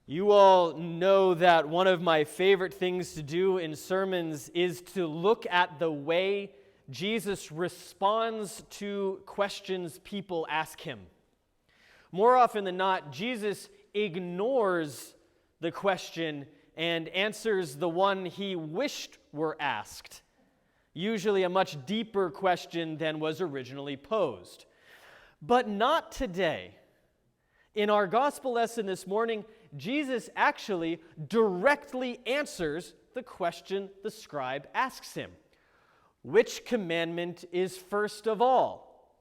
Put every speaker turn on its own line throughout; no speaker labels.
You all know that one of my favorite things to do in sermons is to look at the way Jesus responds to questions people ask him. More often than not, Jesus ignores the question and answers the one he wished were asked, usually a much deeper question than was originally posed. But not today. In our gospel lesson this morning, Jesus actually directly answers the question the scribe asks him. Which commandment is first of all?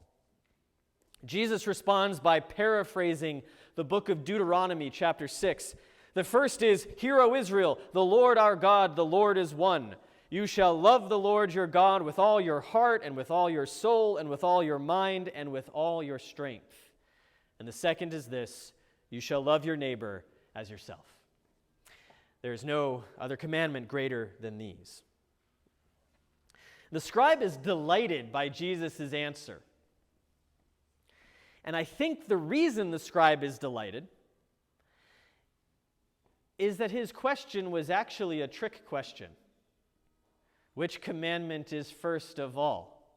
Jesus responds by paraphrasing the book of Deuteronomy, chapter 6. The first is, "Hear, O Israel, the Lord our God, the Lord is one. You shall love the Lord your God with all your heart and with all your soul and with all your mind and with all your strength." And the second is this, "You shall love your neighbor as yourself." There is no other commandment greater than these. The scribe is delighted by Jesus' answer. And I think the reason the scribe is delighted is that his question was actually a trick question. Which commandment is first of all?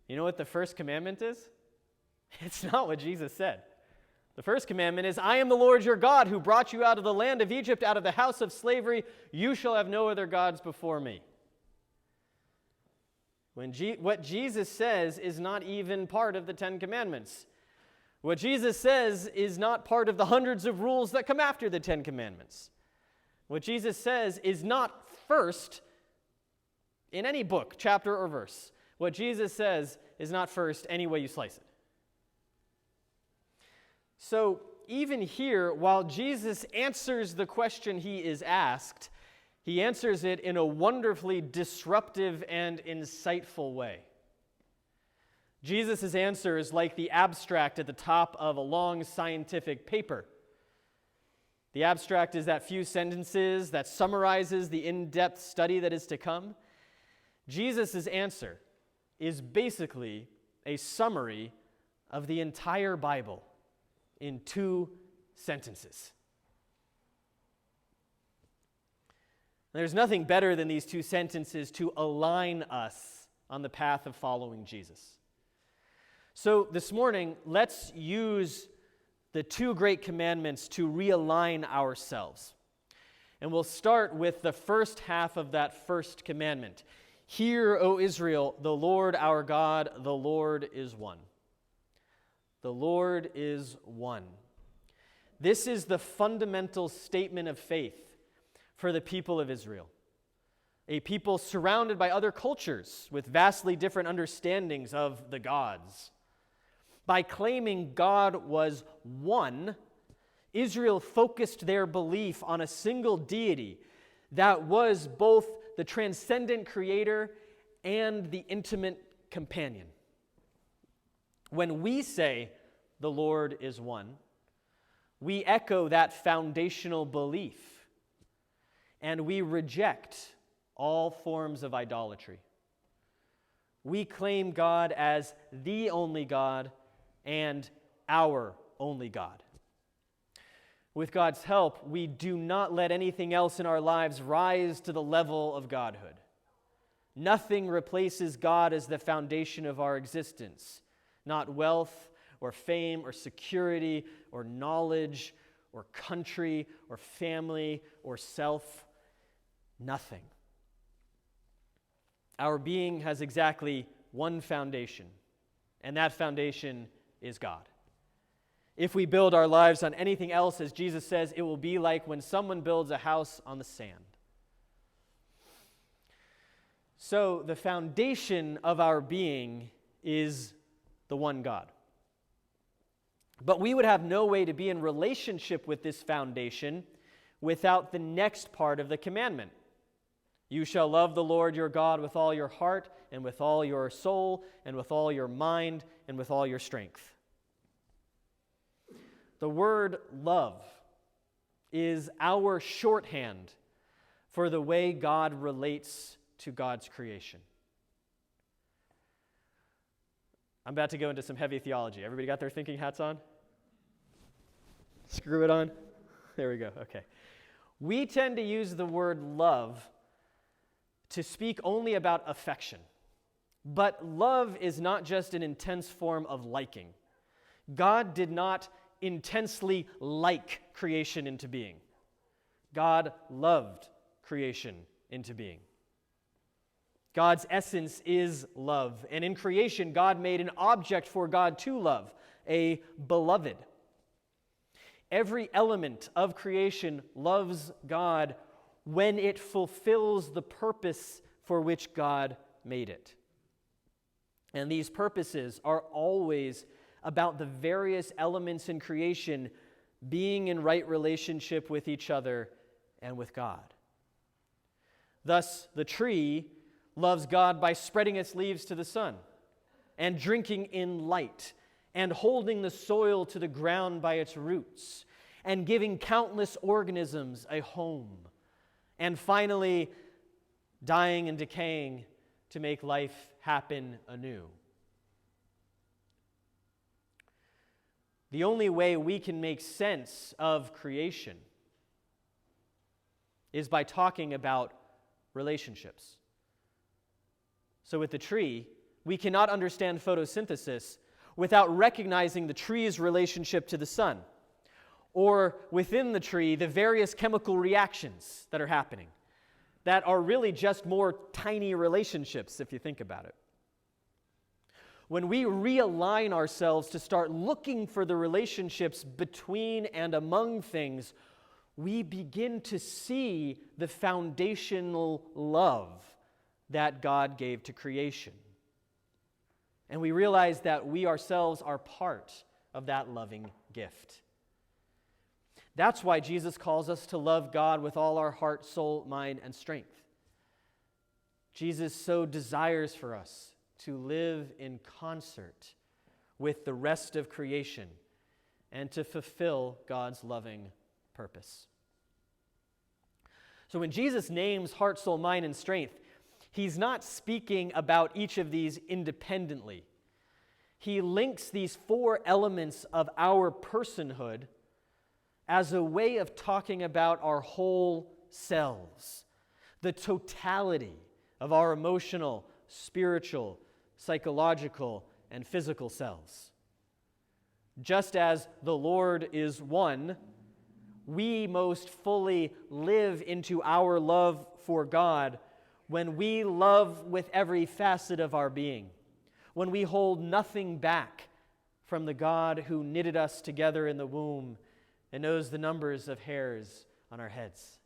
You know what the first commandment is? It's not what Jesus said. The first commandment is, "I am the Lord your God who brought you out of the land of Egypt, out of the house of slavery. You shall have no other gods before me." What Jesus says is not even part of the Ten Commandments. What Jesus says is not part of the hundreds of rules that come after the Ten Commandments. What Jesus says is not first in any book, chapter, or verse. What Jesus says is not first any way you slice it. So even here, while Jesus answers the question he is asked, he answers it in a wonderfully disruptive and insightful way. Jesus' answer is like the abstract at the top of a long scientific paper. The abstract is that few sentences that summarizes the in-depth study that is to come. Jesus' answer is basically a summary of the entire Bible in 2 sentences. There's nothing better than these 2 sentences to align us on the path of following Jesus. So this morning, let's use the 2 great commandments to realign ourselves. And we'll start with the first half of that first commandment. "Hear, O Israel, the Lord our God, the Lord is one." The Lord is one. This is the fundamental statement of faith for the people of Israel, a people surrounded by other cultures with vastly different understandings of the gods. By claiming God was one, Israel focused their belief on a single deity that was both the transcendent creator and the intimate companion. When we say the Lord is one, we echo that foundational belief, and we reject all forms of idolatry. We claim God as the only God and our only God. With God's help, we do not let anything else in our lives rise to the level of godhood. Nothing replaces God as the foundation of our existence. Not wealth or fame or security or knowledge or country or family or self. Nothing. Our being has exactly one foundation, and that foundation is God. If we build our lives on anything else, as Jesus says, it will be like when someone builds a house on the sand. So the foundation of our being is the one God. But we would have no way to be in relationship with this foundation without the next part of the commandment. You shall love the Lord your God with all your heart and with all your soul and with all your mind and with all your strength. The word love is our shorthand for the way God relates to God's creation. I'm about to go into some heavy theology. Everybody got their thinking hats on? Screw it on. There we go. Okay. We tend to use the word love to speak only about affection. But love is not just an intense form of liking. God did not intensely like creation into being. God loved creation into being. God's essence is love. And in creation, God made an object for God to love, a beloved. Every element of creation loves God when it fulfills the purpose for which God made it. And these purposes are always about the various elements in creation being in right relationship with each other and with God. Thus, the tree loves God by spreading its leaves to the sun and drinking in light and holding the soil to the ground by its roots and giving countless organisms a home and finally dying and decaying to make life happen anew. The only way we can make sense of creation is by talking about relationships. So with the tree, we cannot understand photosynthesis without recognizing the tree's relationship to the sun, or within the tree, the various chemical reactions that are happening, that are really just more tiny relationships if you think about it. When we realign ourselves to start looking for the relationships between and among things, we begin to see the foundational love that God gave to creation. And we realize that we ourselves are part of that loving gift. That's why Jesus calls us to love God with all our heart, soul, mind, and strength. Jesus so desires for us to live in concert with the rest of creation and to fulfill God's loving purpose. So when Jesus names heart, soul, mind, and strength, he's not speaking about each of these independently. He links these four elements of our personhood as a way of talking about our whole selves, the totality of our emotional, spiritual, psychological, and physical selves. Just as the Lord is one, we most fully live into our love for God when we love with every facet of our being, when we hold nothing back from the God who knitted us together in the womb and knows the numbers of hairs on our heads.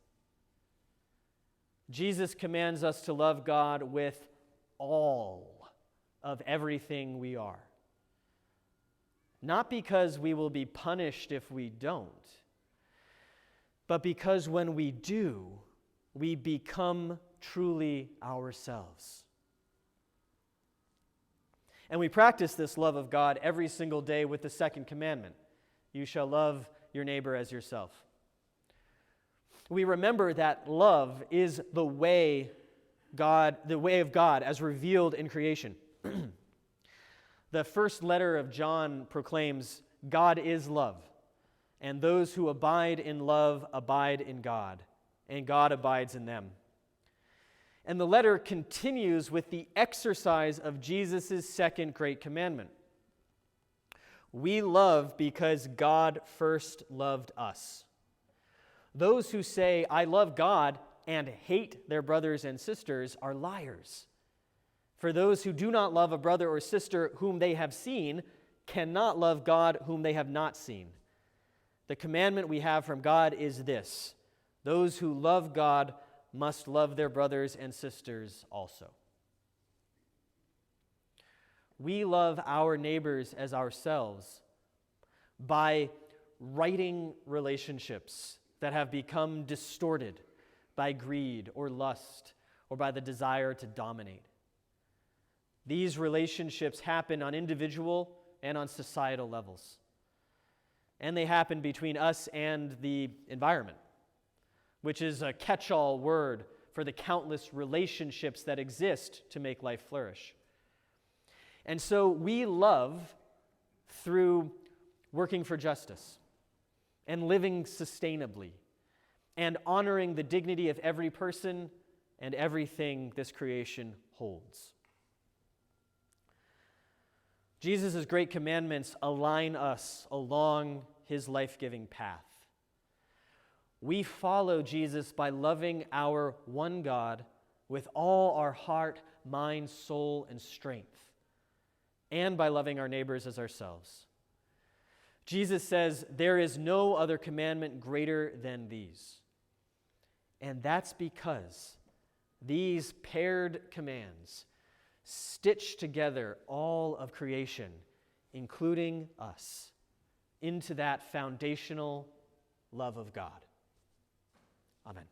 Jesus commands us to love God with all of everything we are. Not because we will be punished if we don't, but because when we do, we become truly ourselves. And we practice this love of God every single day with the second commandment. You shall love your neighbor as yourself. We remember that love is the way of God as revealed in creation. The first letter of John proclaims, God is love, and those who abide in love abide in God, and God abides in them. And the letter continues with the exercise of Jesus' second great commandment. We love because God first loved us. Those who say, I love God, and hate their brothers and sisters are liars. For those who do not love a brother or sister whom they have seen cannot love God whom they have not seen. The commandment we have from God is this: those who love God must love their brothers and sisters also. We love our neighbors as ourselves by righting relationships that have become distorted by greed or lust or by the desire to dominate. These relationships happen on individual and on societal levels. And they happen between us and the environment, which is a catch-all word for the countless relationships that exist to make life flourish. And so we love through working for justice and living sustainably and honoring the dignity of every person and everything this creation holds. Jesus' great commandments align us along his life-giving path. We follow Jesus by loving our one God with all our heart, mind, soul, and strength, and by loving our neighbors as ourselves. Jesus says, there is no other commandment greater than these. And that's because these paired commands stitch together all of creation, including us, into that foundational love of God. Amen.